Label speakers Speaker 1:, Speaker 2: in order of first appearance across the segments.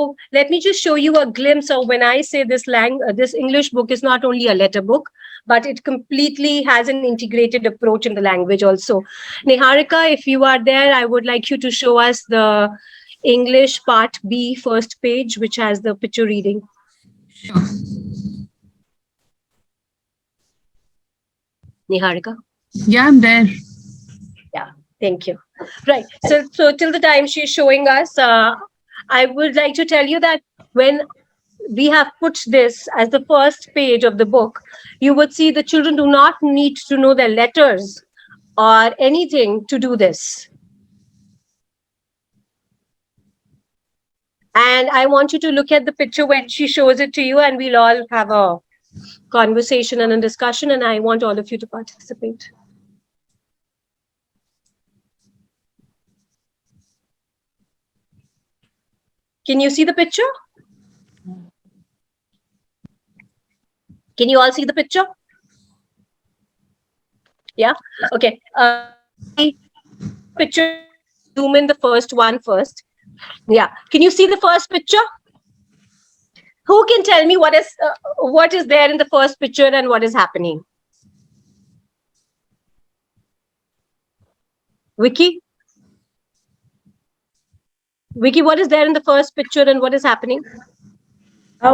Speaker 1: So let me just show you a glimpse of when I say this English book is not only a letter book, but it completely has an integrated approach in the language also. Niharika, if you are there, I would like you to show us the English part B, first page, which has the picture reading.
Speaker 2: Sure.
Speaker 1: Niharika?
Speaker 2: Yeah, I'm there.
Speaker 1: Yeah, thank you. Right. So till the time she's showing us, I would like to tell you that when we have put this as the first page of the book, you would see the children do not need to know their letters or anything to do this. And I want you to look at the picture when she shows it to you, and we'll all have a conversation and a discussion, and I want all of you to participate. Can you see the picture? Can you all see the picture? Yeah. Okay. Picture. Zoom in the first one first. Yeah. Can you see the first picture? Who can tell me what is there in the first picture and what is happening? Vicky? Vicky, what is there in the first picture and what is happening?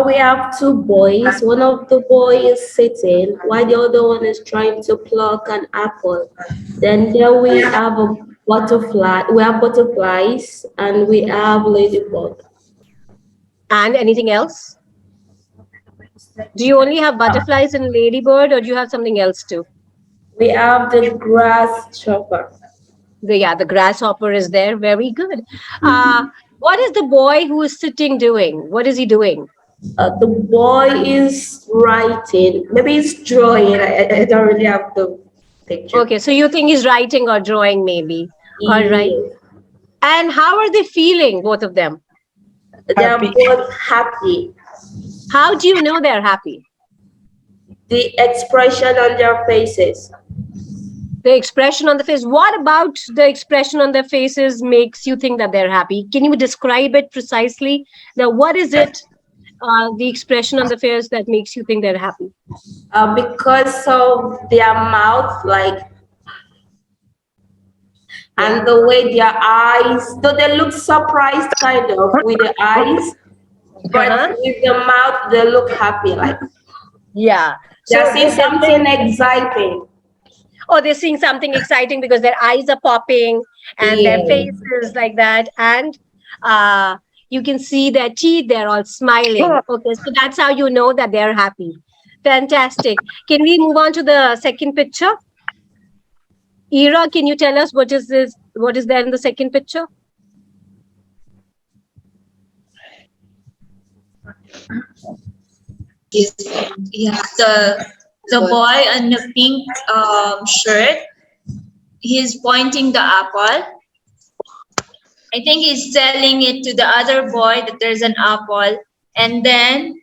Speaker 3: We have two boys. One of the boys is sitting while the other one is trying to pluck an apple. Then there we have a butterfly. We have butterflies and we have ladybug.
Speaker 1: And anything else? Do you only have butterflies and ladybird, or do you have something else too?
Speaker 3: We have the grasshopper.
Speaker 1: The grasshopper is there. Very good. What is the boy who is sitting doing? What is he doing?
Speaker 3: The boy is writing. Maybe he's drawing. I don't really have the picture.
Speaker 1: Okay, so you think he's writing or drawing, maybe. All right. And how are they feeling, both of them?
Speaker 3: They're both happy.
Speaker 1: How do you know they're happy?
Speaker 3: The expression on their faces.
Speaker 1: The expression on the face. What about the expression on their faces makes you think that they're happy? Can you describe it precisely? Now, what is it, the expression on the face that makes you think they're happy?
Speaker 3: Because of their mouth, and the way their eyes, though they look surprised kind of with the eyes, but with the mouth, they look happy.
Speaker 1: Yeah.
Speaker 3: They're seeing something exciting.
Speaker 1: Oh, they're seeing something exciting because their eyes are popping and their faces like that. And you can see their teeth, they're all smiling. Okay, so that's how you know that they're happy. Fantastic. Can we move on to the second picture? Ira, can you tell us what is there in the second picture?
Speaker 4: The boy in the pink shirt, he's pointing the apple. I think he's telling it to the other boy that there's an apple, and then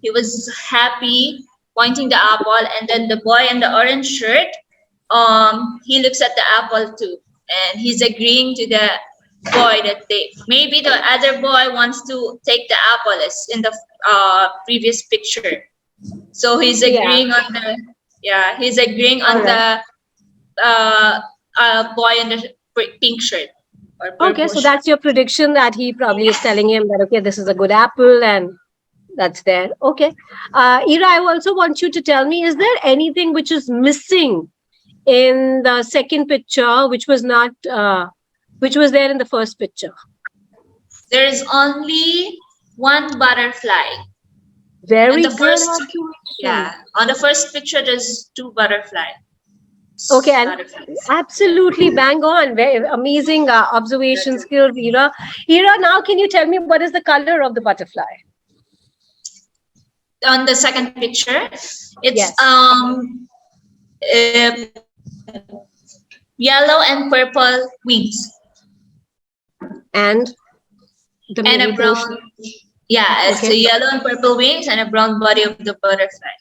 Speaker 4: he was happy pointing the apple, and then the boy in the orange shirt, he looks at the apple too, and he's agreeing to the boy that maybe the other boy wants to take the apple as in the previous picture. So he's agreeing on the boy in the pink shirt.
Speaker 1: Okay, so that's your prediction that he probably is telling him that, okay, this is a good apple and that's there. Okay. Ira, I also want you to tell me, is there anything which is missing in the second picture, which was not, which was there in the first picture?
Speaker 4: There is only one butterfly.
Speaker 1: Very good.
Speaker 4: On the first picture, there's two butterflies.
Speaker 1: Okay, and absolutely bang on. Very amazing observation skills, Ira. Ira, now can you tell me what is the color of the butterfly?
Speaker 4: On the second picture, it's yellow and purple wings.
Speaker 1: And
Speaker 4: a brown. Yeah, it's a yellow and purple wings and a brown body of the butterfly.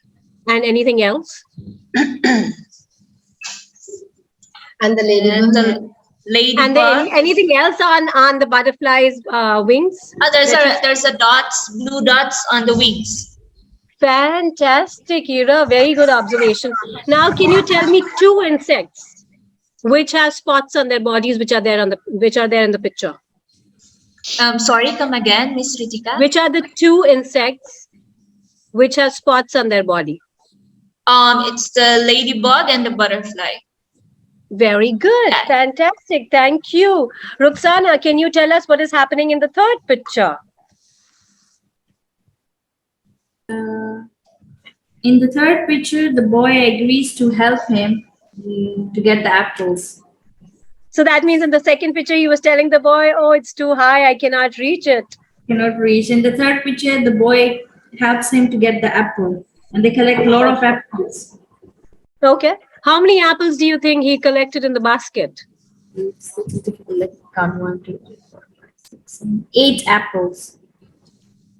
Speaker 1: And anything else?
Speaker 4: And the
Speaker 1: And then
Speaker 4: ladybug.
Speaker 1: anything else on the butterfly's wings?
Speaker 4: There's a dots, blue dots on the wings.
Speaker 1: Fantastic, Ira. Very good observation. Now, can you tell me two insects which have spots on their bodies, which are there in the picture?
Speaker 4: Sorry, come again, Miss Ritika.
Speaker 1: Which are the two insects which have spots on their body?
Speaker 4: It's the ladybug and the butterfly.
Speaker 1: Very good. Fantastic. Thank you. Ruxana, can you tell us what is happening in the third picture?
Speaker 5: In the third picture, the boy agrees to help him to get the apples.
Speaker 1: So that means in the second picture, he was telling the boy, oh, it's too high, I cannot reach it.
Speaker 5: Cannot reach. In the third picture, the boy helps him to get the apple, and they collect a lot of apples.
Speaker 1: Okay. How many apples do you think he collected in the basket?
Speaker 5: It's difficult. Let's count 1, 2, 3, 4, 5, 6, 7, 8 apples.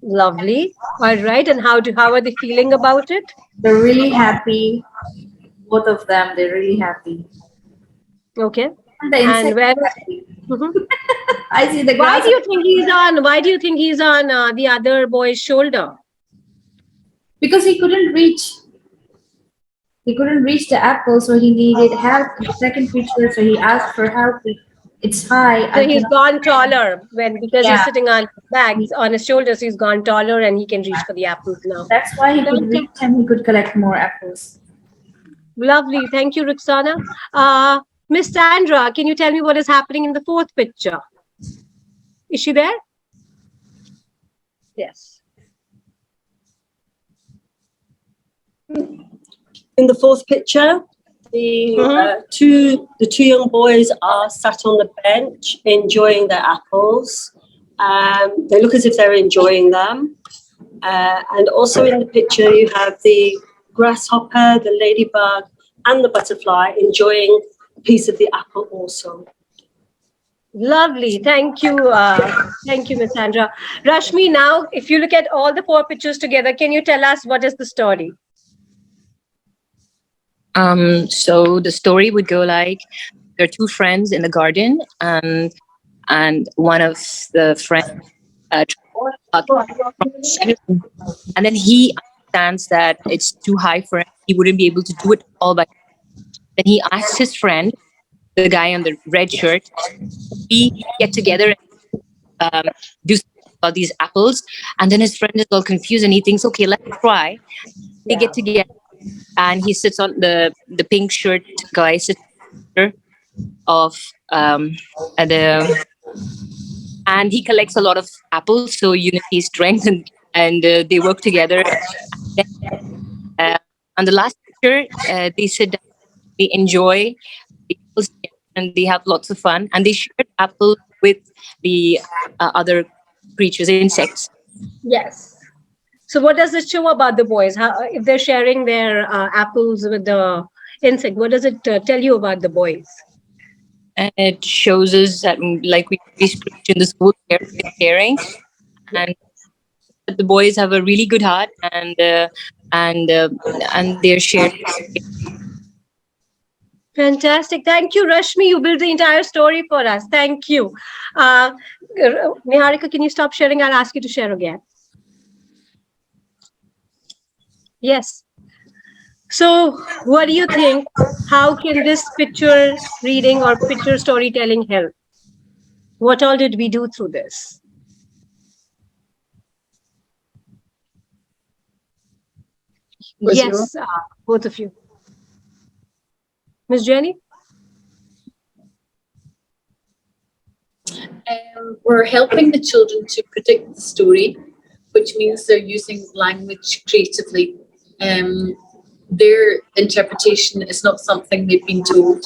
Speaker 1: Lovely. All right. And how are they feeling about it?
Speaker 5: They're really happy. Both of them, they're really happy.
Speaker 1: Okay.
Speaker 5: And the
Speaker 1: And
Speaker 5: insect
Speaker 1: where?
Speaker 5: is happy.
Speaker 1: Mhm.
Speaker 5: I see the
Speaker 1: Why
Speaker 5: grass.
Speaker 1: do you think he's on? Why do you think he's on the other boy's shoulder?
Speaker 5: Because he couldn't reach. He couldn't reach the apple, so he needed help in the second picture. So he asked for help. It's high.
Speaker 1: So he's gone taller because he's
Speaker 5: Yeah.
Speaker 1: sitting on bags on his shoulders. He's gone taller and he can reach for the apples now.
Speaker 5: That's why he could reach and he could collect more apples.
Speaker 1: Lovely. Thank you, Ruxana. Miss Sandra, can you tell me what is happening in the fourth picture? Is she there? Yes.
Speaker 6: In the fourth picture, the two young boys are sat on the bench enjoying their apples. They look as if they're enjoying them. And also in the picture, you have the grasshopper, the ladybug, and the butterfly enjoying a piece of the apple also.
Speaker 1: Lovely. Thank you. Thank you, Miss Sandra. Rashmi, now, if you look at all the four pictures together, can you tell us what is the story?
Speaker 7: So the story would go like, there are two friends in the garden, and one of the friends and then he understands that it's too high for him. He wouldn't be able to do it all by. Then he asks his friend, the guy on the red shirt, we get together and do something about these apples. And then his friend is all confused and he thinks, okay, let's try. They get together and he sits on the pink shirt guy sits of and he collects a lot of apples. So unity, strength, and they work together. On the last picture, they sit down, they enjoy the apples together, and they have lots of fun, and they share apple with the other creatures, insects.
Speaker 1: Yes. So what does it show about the boys? How, if they're sharing their apples with the insect, what does it tell you about the boys?
Speaker 7: And it shows us that, like we preach in the school, they're caring, and the boys have a really good heart, and they're shared.
Speaker 1: Fantastic. Thank you, Rashmi. You built the entire story for us. Thank you. Niharika, can you stop sharing? I'll ask you to share again. Yes. So what do you think? How can this picture reading or picture storytelling help? What all did we do through this? Yes, both of you. Miss Jenny?
Speaker 8: We're helping the children to predict the story, which means they're using language creatively. Their interpretation is not something they've been told.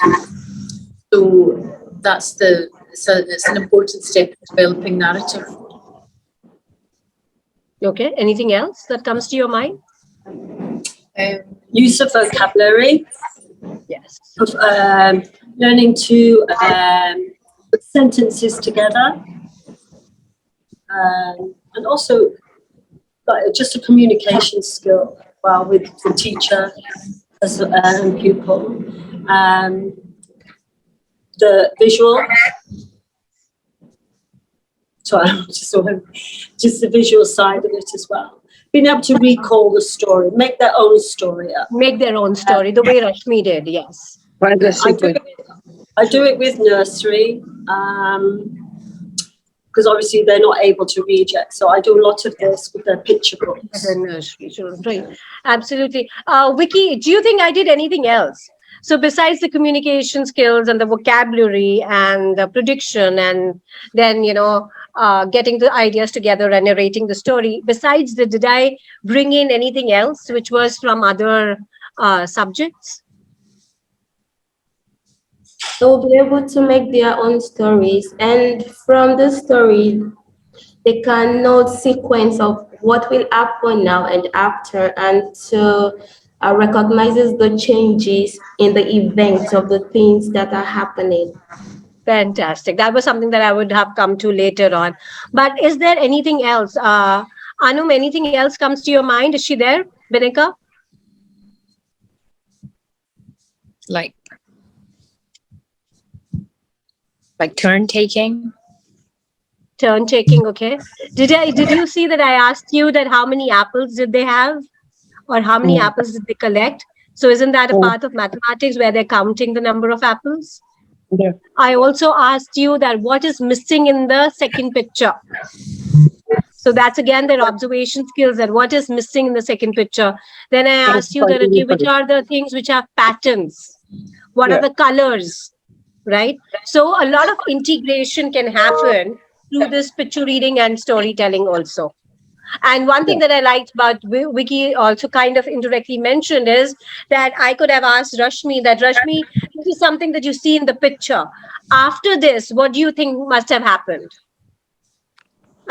Speaker 8: So it's an important step in developing narrative.
Speaker 1: Okay, anything else that comes to your mind?
Speaker 6: Use of vocabulary.
Speaker 1: Yes.
Speaker 6: Of learning to put sentences together, and also just a communication skill with the teacher and pupil. the visual. Sorry, just the visual side of it as well. Being able to recall the story, make their own story up.
Speaker 1: Make their own story, the way Rashmi did, yes.
Speaker 6: I do it with nursery, because obviously they're not able to read yet. So I do a lot of this with their picture books.
Speaker 1: The nursery children, right. Absolutely. Vicky, do you think I did anything else? So besides the communication skills and the vocabulary and the prediction and then, getting the ideas together and narrating the story, besides did I bring in anything else which was from other subjects?
Speaker 3: They'll be able to make their own stories, and from the story, they can know sequence of what will happen now and after, and to recognizes the changes in the events of the things that are happening.
Speaker 1: Fantastic. That was something that I would have come to later on. But is there anything else? Anum, anything else comes to your mind? Is she there, Binika?
Speaker 7: Like turn taking.
Speaker 1: Turn taking, okay. Did you see that I asked you that how many apples did they have? Or how many apples did they collect? So isn't that a part of mathematics where they're counting the number of apples?
Speaker 7: Yeah.
Speaker 1: I also asked you that what is missing in the second picture. So that's again their observation skills, that what is missing in the second picture. Then I asked you that, okay, which are the things which have patterns? What are the colors? Right? So a lot of integration can happen through this picture reading and storytelling also. And one thing that I liked about Vicky also kind of indirectly mentioned is that I could have asked Rashmi that, Rashmi, this is something that you see in the picture. After this, what do you think must have happened?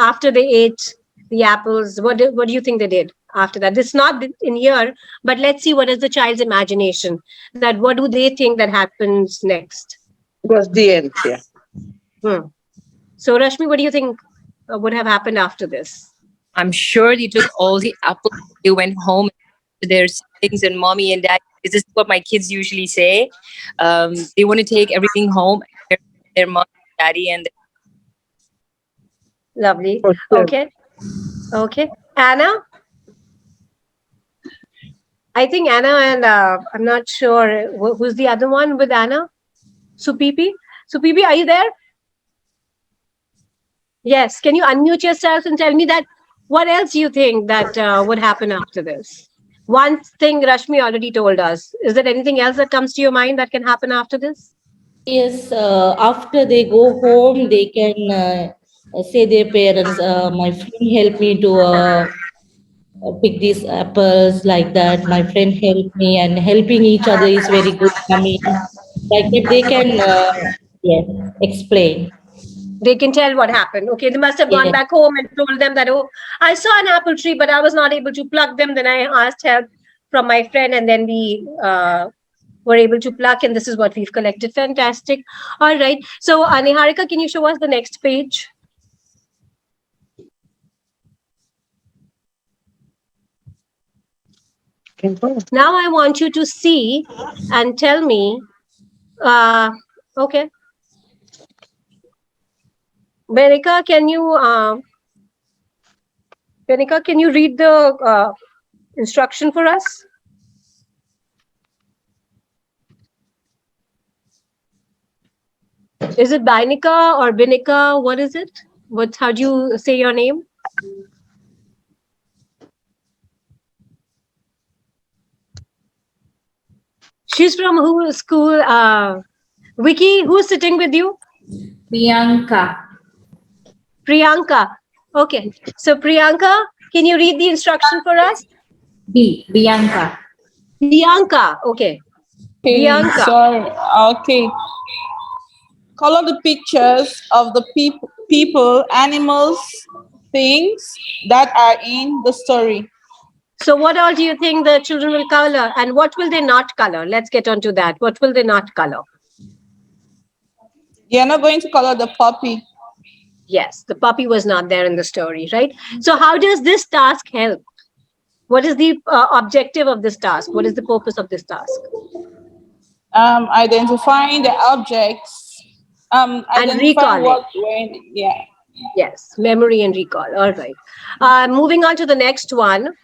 Speaker 1: After they ate the apples, what do you think they did after that? This is not in here, but let's see what is the child's imagination. That what do they think that happens next?
Speaker 9: It was the end, yeah.
Speaker 1: So Rashmi, what do you think would have happened after this?
Speaker 7: I'm sure they took all the apples. They went home to their siblings and mommy and dad. This is what my kids usually say. They want to take everything home. Their mom, daddy, and
Speaker 1: Lovely. Okay. Anna? I think Anna and I'm not sure who's the other one with Anna? Supipi? Supipi, are you there? Yes. Can you unmute yourself and tell me that what else you think that would happen after this? One thing Rashmi already told us. Is there anything else that comes to your mind that can happen after this?
Speaker 10: Yes, after they go home, they can say their parents, my friend helped me to pick these apples like that. My friend helped me, and helping each other is very good. I mean, like that they can explain.
Speaker 1: They can tell what happened. Okay, they must have gone back home and told them that, oh, I saw an apple tree, but I was not able to pluck them. Then I asked help from my friend, and then we were able to pluck, and this is what we've collected. Fantastic. All right. So, Niharika, can you show us the next page? Now I want you to see and tell me, okay. Benika, can you read the instruction for us? Is it Bainika or Binika? What is it? How do you say your name? She's from whose school? Vicky, who's sitting with you?
Speaker 5: Priyanka.
Speaker 1: Priyanka. Okay. So Priyanka, can you read the instruction for us?
Speaker 5: Priyanka.
Speaker 1: Priyanka. Okay. Priyanka.
Speaker 11: Okay. Color the pictures of the people, animals, things that are in the story.
Speaker 1: So what all do you think the children will color, and what will they not color? Let's get on to that. What will they not color?
Speaker 11: They are not going to color the puppy.
Speaker 1: Yes, the puppy was not there in the story, right? So how does this task help? What is the objective of this task? What is the purpose of this task?
Speaker 11: Identifying the objects Identify
Speaker 1: recalling.
Speaker 11: what when, yeah.
Speaker 1: Yes, memory and recall. All right. Moving on to the next one.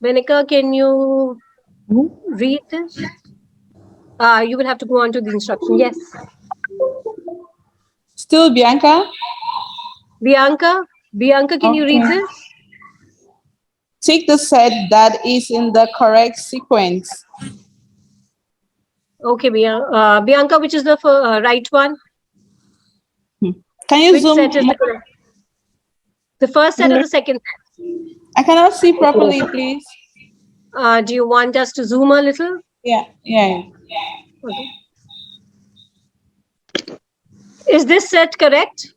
Speaker 1: Venika, can you read this? You will have to go on to the instruction. Yes.
Speaker 11: Still Bianca?
Speaker 1: Bianca, can you read
Speaker 11: Okay.
Speaker 1: this?
Speaker 11: Take the set that is in the correct sequence.
Speaker 1: Okay, Bianca, which is the right one?
Speaker 11: Can you
Speaker 1: Which
Speaker 11: zoom
Speaker 1: set is
Speaker 11: more?
Speaker 1: the correct? The first set or the second set?
Speaker 11: I cannot see properly, please.
Speaker 1: Do you want us to zoom a little?
Speaker 11: Yeah.
Speaker 1: Okay. Is this set correct?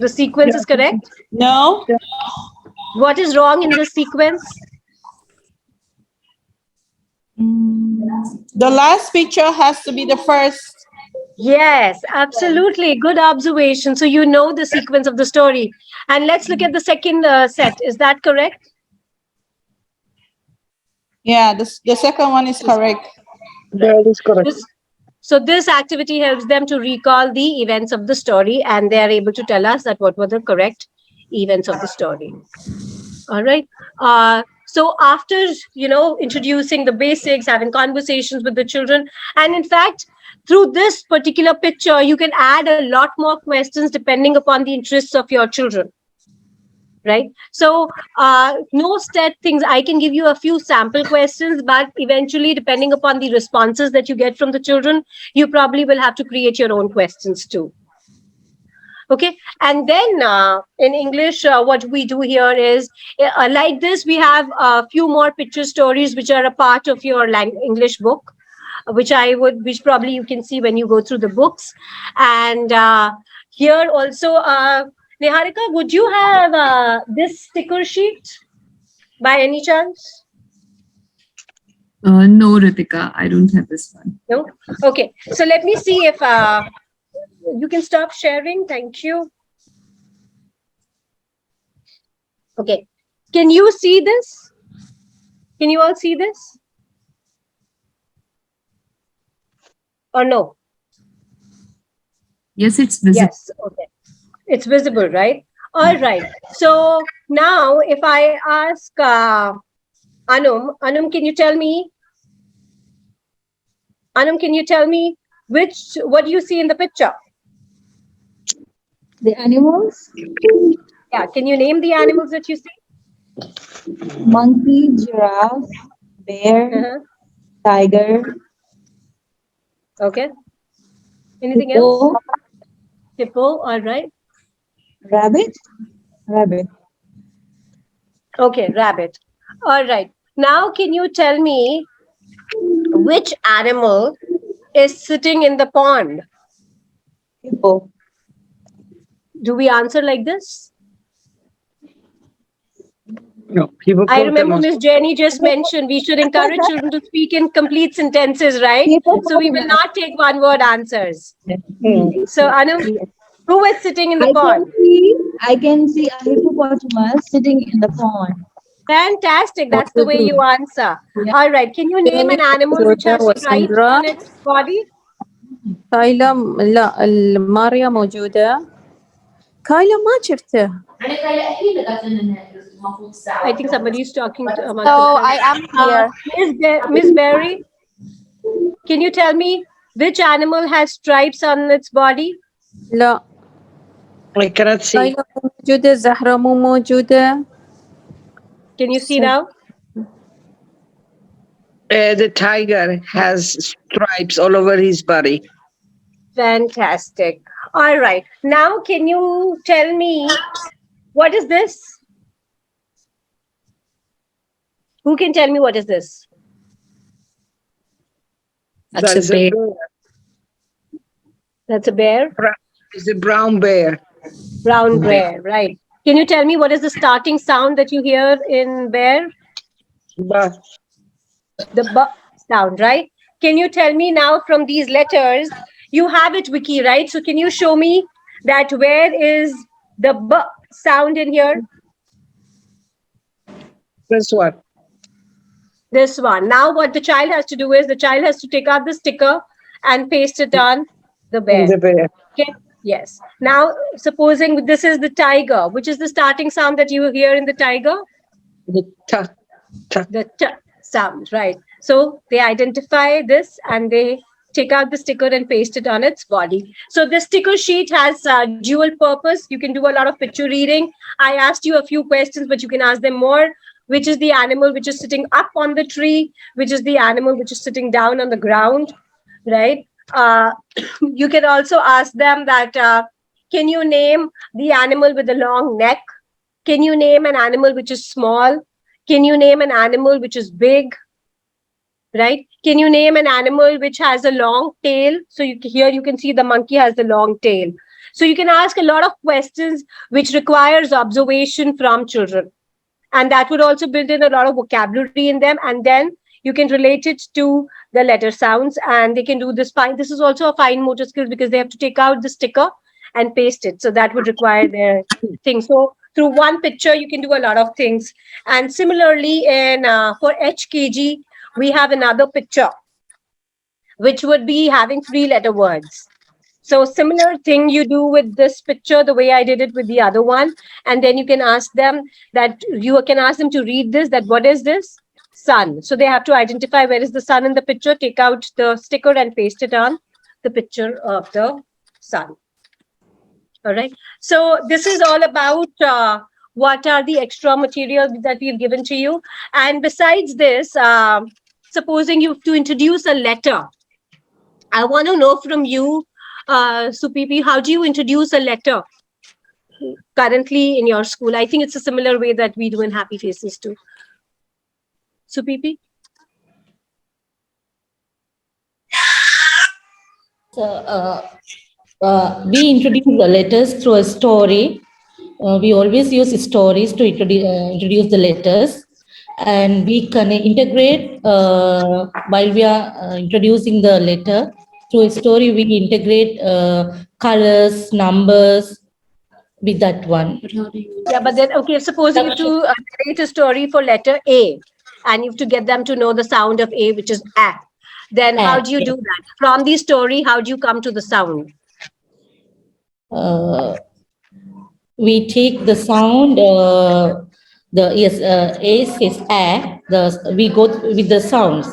Speaker 1: The sequence is correct?
Speaker 11: No?
Speaker 1: What is wrong in this sequence?
Speaker 11: The last picture has to be the first.
Speaker 1: Yes, absolutely. Good observation. So you know the sequence of the story. And let's look at the second set. Is that correct?
Speaker 11: Yeah, the second one is correct.
Speaker 9: That is correct.
Speaker 1: So this activity helps them to recall the events of the story, and they are able to tell us that what were the correct events of the story. All right. So after, introducing the basics, having conversations with the children, and in fact, through this particular picture, you can add a lot more questions depending upon the interests of your children. Right. So no set things. I can give you a few sample questions, but eventually, depending upon the responses that you get from the children, you probably will have to create your own questions too. Okay. And then in English, what we do here is like this, we have a few more picture stories, which are a part of your English book, which probably you can see when you go through the books. And here also, Niharika, would you have this sticker sheet by any chance?
Speaker 2: No, Ritika, I don't have this one.
Speaker 1: No? Okay. So let me see if you can stop sharing. Thank you. Okay. Can you see this? Can you all see this? Or no?
Speaker 2: Yes, it's visible.
Speaker 1: Yes. Okay. It's visible, right? All right. So now if I ask Anum, can you tell me? Anum, can you tell me what do you see in the picture?
Speaker 12: The animals?
Speaker 1: Yeah. Can you name the animals that you see?
Speaker 12: Monkey, giraffe, bear, tiger.
Speaker 1: Okay. Anything
Speaker 12: hippo,
Speaker 1: else? Hippo. All right.
Speaker 12: Rabbit? Rabbit.
Speaker 1: Okay, rabbit. All right. Now, can you tell me which animal is sitting in the pond?
Speaker 12: Hippo.
Speaker 1: Do we answer like this?
Speaker 9: No,
Speaker 1: I remember Miss Jenny just mentioned we should encourage children to speak in complete sentences, right? So we will not take one-word answers. So, Anum, who is sitting in the pond?
Speaker 12: I can see a hippopotamus sitting in the pond.
Speaker 1: Fantastic. That's the way you answer. All right. Can you name an animal which has stripes on its body?
Speaker 13: كايلا لا ماريا موجودة. كايلا ما شفته.
Speaker 1: I think somebody is talking to
Speaker 14: So I am here.
Speaker 1: Miss Berry, can you tell me which animal has stripes on its body?
Speaker 13: لا.
Speaker 9: I cannot see.
Speaker 13: كايلا مو موجودة. زهرة مو موجودة.
Speaker 1: Can you see now?
Speaker 9: The tiger has stripes all over his body.
Speaker 1: Fantastic. All right. Now, can you tell me what is this? Who can tell me what is this?
Speaker 9: That's a bear.
Speaker 1: That's a bear?
Speaker 9: It's a brown bear.
Speaker 1: Brown bear, right. Can you tell me what is the starting sound that you hear in bear?
Speaker 9: Ba.
Speaker 1: The B sound, right? Can you tell me now from these letters, you have it, Vicky, right? So can you show me that where is the B sound in here?
Speaker 9: This one.
Speaker 1: This one. Now what the child has to do is the child has to take out the sticker and paste it on the bear.
Speaker 9: The bear.
Speaker 1: Okay. Yes. Now, supposing this is the tiger, which is the starting sound that you hear in the tiger?
Speaker 9: The ta, ta.
Speaker 1: The t sound, right? So they identify this and they take out the sticker and paste it on its body. So the sticker sheet has dual purpose. You can do a lot of picture reading. I asked you a few questions, but you can ask them more. Which is the animal which is sitting up on the tree? Which is the animal which is sitting down on the ground, right? You can also ask them that, can you name the animal with a long neck? Can you name an animal which is small? Can you name an animal which is big? Right? Can you name an animal which has a long tail? So here you can see the monkey has the long tail. So you can ask a lot of questions which requires observation from children. And that would also build in a lot of vocabulary in them. And then you can relate it to the letter sounds, and they can do this fine. This is also a fine motor skill because they have to take out the sticker and paste it. So that would require their thing. So through one picture, you can do a lot of things. And similarly, in for HKG, we have another picture, which would be having 3-letter words. So similar thing you do with this picture, the way I did it with the other one. And then you can ask them that, you can ask them to read this, that what is this? Sun. So they have to identify where is the sun in the picture, take out the sticker and paste it on the picture of the sun. All right. So this is all about what are the extra materials that we've given to you. And besides this, supposing you have to introduce a letter, I want to know from you, Supipi, how do you introduce a letter currently in your school? I think it's a similar way that we do in Happy Faces too. Supipi?
Speaker 10: So we introduce the letters through a story. We always use stories to introduce the letters, and we can integrate while we are introducing the letter through a story. We integrate colors, numbers with that one.
Speaker 1: Yeah, but then, okay, suppose you have to create a story for letter A, and you have to get them to know the sound of A, which is A. Then how do you do that? From the story, how do you come to the sound?
Speaker 10: We take the sound, A says A, we go with the sounds.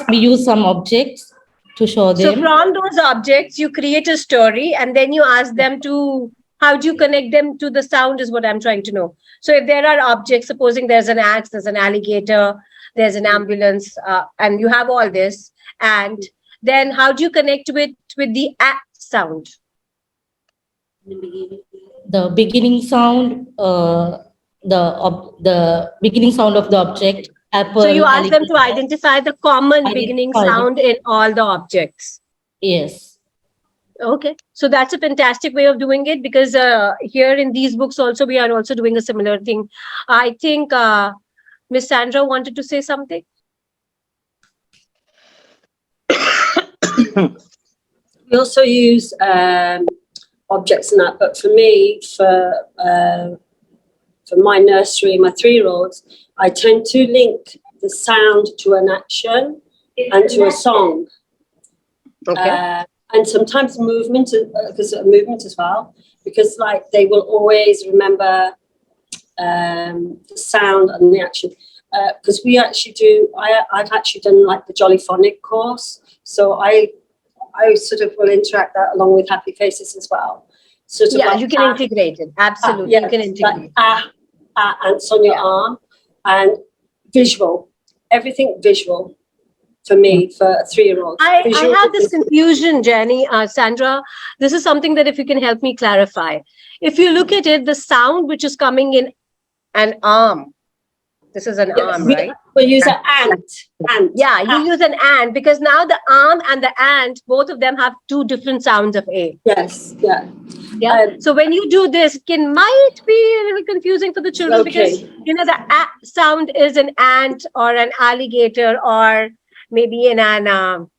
Speaker 10: We use some objects to show them.
Speaker 1: So from those objects, you create a story, and then you ask them to, how do you connect them to the sound is what I'm trying to know. So if there are objects, supposing there's an axe, there's an alligator, there's an ambulance, and you have all this, and then how do you connect with the A sound?
Speaker 10: The beginning sound, the beginning sound of the object, apple.
Speaker 1: So you ask them to identify the common beginning sound in all the objects.
Speaker 10: Yes.
Speaker 1: Okay, so that's a fantastic way of doing it, because here in these books also we are also doing a similar thing. I think Miss Sandra wanted to say something.
Speaker 6: We also use objects and that, but for me, for my nursery, my 3-year-olds, I tend to link the sound to an action and to a song.
Speaker 1: Okay.
Speaker 6: And sometimes movement, because movement as well, because like they will always remember the sound and the action. Because we actually do, I've actually done like the Jollyphonic course, so I sort of will interact that along with Happy Faces as well. So
Speaker 1: yeah, you can integrate it. Absolutely, you can integrate.
Speaker 6: Ants on your arm, and visual, everything visual. For me, for a 3-year-old.
Speaker 1: I have this confusion, Jenny, Sandra. This is something that if you can help me clarify. If you look at it, the sound which is coming in an arm, this is an arm, right?
Speaker 6: We use an ant.
Speaker 1: Yeah, you use an ant, because now the arm and the ant, both of them have 2 different sounds of A.
Speaker 6: Yes, yeah.
Speaker 1: Yeah. So when you do this, it might be a little confusing for the children, because, you know, the A sound is an ant or an alligator, or maybe in an an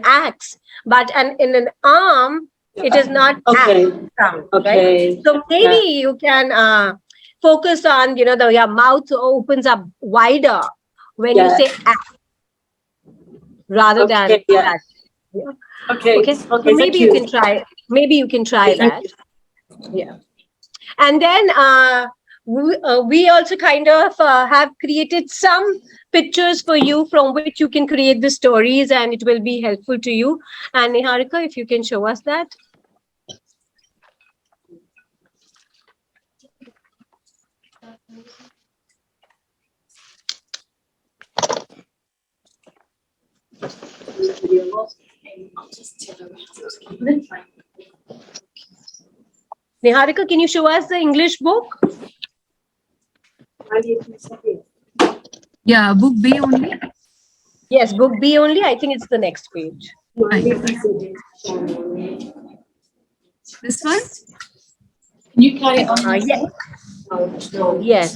Speaker 1: axe, but in an arm, It is not
Speaker 6: Okay.
Speaker 1: sound,
Speaker 6: Okay.
Speaker 1: right? So maybe you can focus on, your mouth opens up wider when you
Speaker 6: Yeah.
Speaker 1: say rather than
Speaker 6: Okay, yeah.
Speaker 1: that. Yeah.
Speaker 6: Okay.
Speaker 1: Okay.
Speaker 6: Okay.
Speaker 1: So
Speaker 6: Thank
Speaker 1: maybe you can try. Maybe you can try
Speaker 6: Thank
Speaker 1: that. Yeah. And then we also kind of have created some pictures for you from which you can create the stories, and it will be helpful to you. And Niharika, if you can show us that. Niharika, can you show us the English book?
Speaker 2: Yeah, book B only.
Speaker 1: Yes, book B only. I think it's the next page.
Speaker 2: This one?
Speaker 8: Can you carry on?
Speaker 1: Yes. Yes.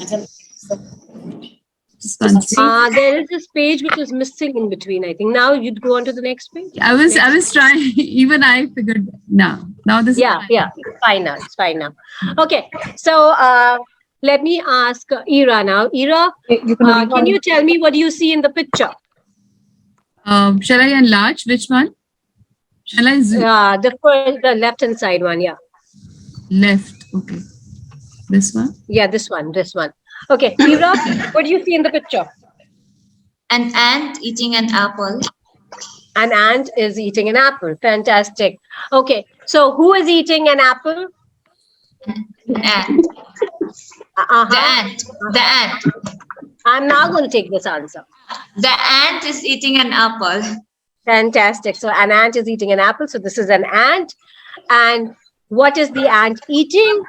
Speaker 2: This one.
Speaker 1: There is this page which is missing in between. I think now you'd go on to the next page.
Speaker 2: I was trying. Even I figured now this.
Speaker 1: Yeah, it's fine now. It's fine now. Okay, so let me ask Ira now. Ira, can you tell me what do you see in the picture?
Speaker 2: Shall I enlarge? Which one? Shall I zoom?
Speaker 1: The left hand side one. Yeah.
Speaker 2: Left. Okay. This one?
Speaker 1: Yeah, this one. Okay, Ira, what do you see in the picture?
Speaker 4: An ant eating an apple.
Speaker 1: An ant is eating an apple. Fantastic. Okay, so who is eating an apple?
Speaker 4: An ant. The ant.
Speaker 1: I'm now going to take this answer.
Speaker 4: The ant is eating an apple.
Speaker 1: Fantastic. So an ant is eating an apple. So this is an ant. And what is the ant eating?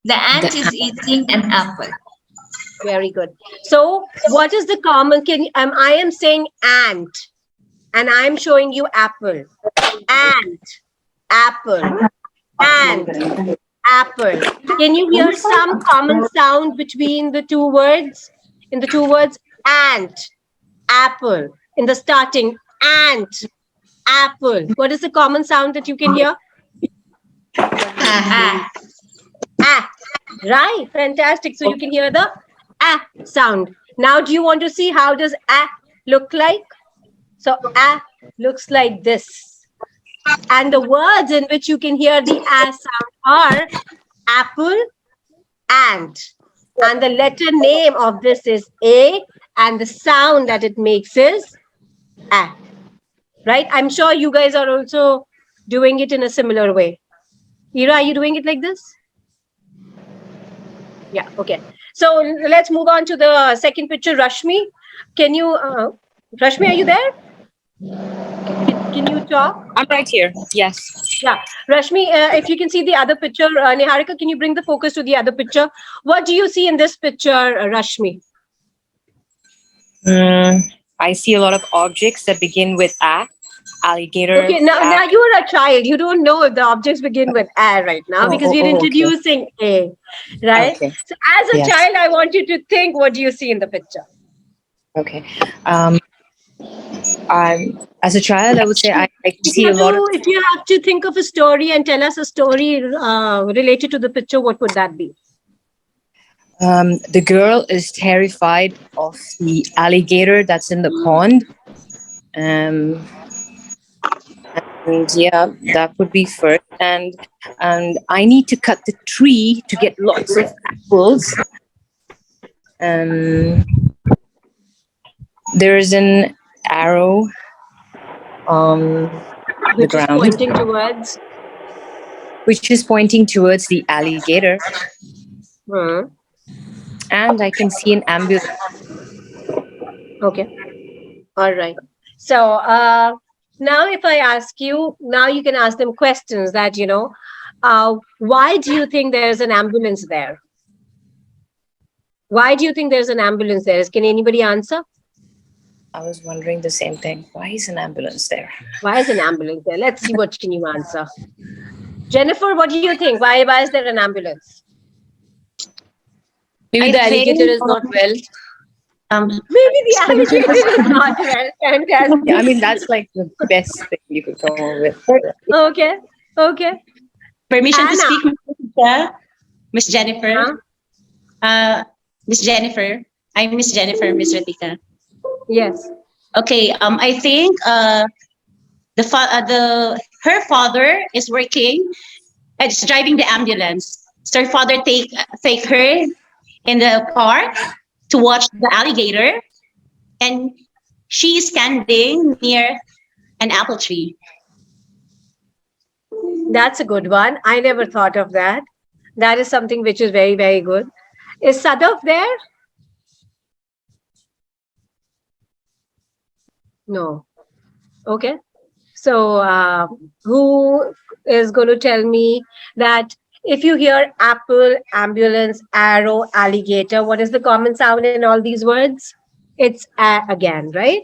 Speaker 4: The ant is eating an apple.
Speaker 1: Very good. So what is the common, I am saying ant and I'm showing you apple. Ant, apple, ant, apple. Can you hear some common sound between the two words? In the two words, ant, apple. In the starting, ant, apple. What is the common sound that you can hear? Right, fantastic. So you can hear the sound. Now, do you want to see how does look like? So looks like this. And the words in which you can hear the sound are apple, ant. And the letter name of this is A, and the sound that it makes is right? I'm sure you guys are also doing it in a similar way. Ira, are you doing it like this? Yeah, okay. So let's move on to the second picture. Rashmi, can you, Rashmi, are you there? Can you talk?
Speaker 7: I'm right here. Yes.
Speaker 1: Yeah. Rashmi, if you can see the other picture, Niharika, can you bring the focus to the other picture? What do you see in this picture, Rashmi?
Speaker 7: I see a lot of objects that begin with alligator.
Speaker 1: Okay, now you are a child. You don't know if the objects begin with A right now because we're introducing A, right?
Speaker 7: Okay.
Speaker 1: So as a child, I want you to think, what do you see in the picture?
Speaker 7: Okay. As a child, I would say I see a lot of.
Speaker 1: If you have to think of a story and tell us a story related to the picture, what would that be?
Speaker 7: The girl is terrified of the alligator that's in the pond. And yeah, that would be first. And I need to cut the tree to get lots of apples. There is an arrow on the ground, which is pointing towards the alligator. And I can see an ambulance.
Speaker 1: Okay. All right. So now if I ask you, now you can ask them questions that, why do you think there's an ambulance there? Why do you think there's an ambulance there? Can anybody answer?
Speaker 7: I was wondering the same thing. Why is an ambulance there?
Speaker 1: Why is an ambulance there? Let's see what can you answer. Jennifer, what do you think? Why is there an ambulance?
Speaker 15: Maybe the alligator is not well.
Speaker 1: Maybe the alligator is not well. Fantastic.
Speaker 7: Yeah, I mean, that's like the best thing you could come up with.
Speaker 1: Okay. Okay.
Speaker 15: Permission to
Speaker 1: Anna.
Speaker 15: speak, Miss Rita? Miss Jennifer. Miss Jennifer. I'm Miss Jennifer, Miss Ratika.
Speaker 1: Yes.
Speaker 15: Okay. I think her father is working. It's driving the ambulance. So her father take her in the park to watch the alligator, and she is standing near an apple tree.
Speaker 1: That's a good one. I never thought of that. That is something which is very, very good. Is Sadaf there? No. Okay. So who is going to tell me that if you hear apple, ambulance, arrow, alligator, what is the common sound in all these words? It's a again, right?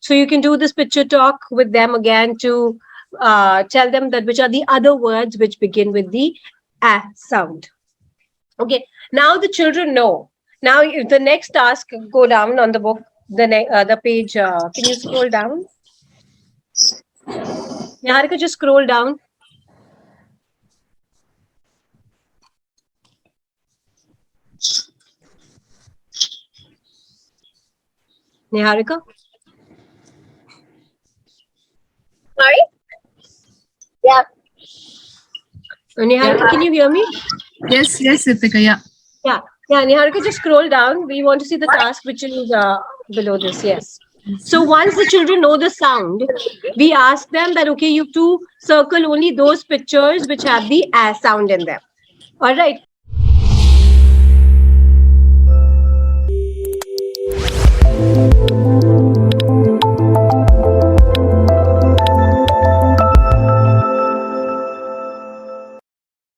Speaker 1: So you can do this picture talk with them again to tell them that which are the other words which begin with the a sound. Okay. Now the children know. Now if the next task, go down on the book, the page. Can you scroll down? Niharika, just scroll down. Niharika?
Speaker 14: Sorry? Yeah.
Speaker 1: Niharika, can you hear me?
Speaker 2: Yes, Ritika, yeah.
Speaker 1: Yeah. Yeah, Niharika, just scroll down. We want to see the task which is below this. Yes. So once the children know the sound, we ask them that, okay, you have to circle only those pictures which have the a sound in them. All right.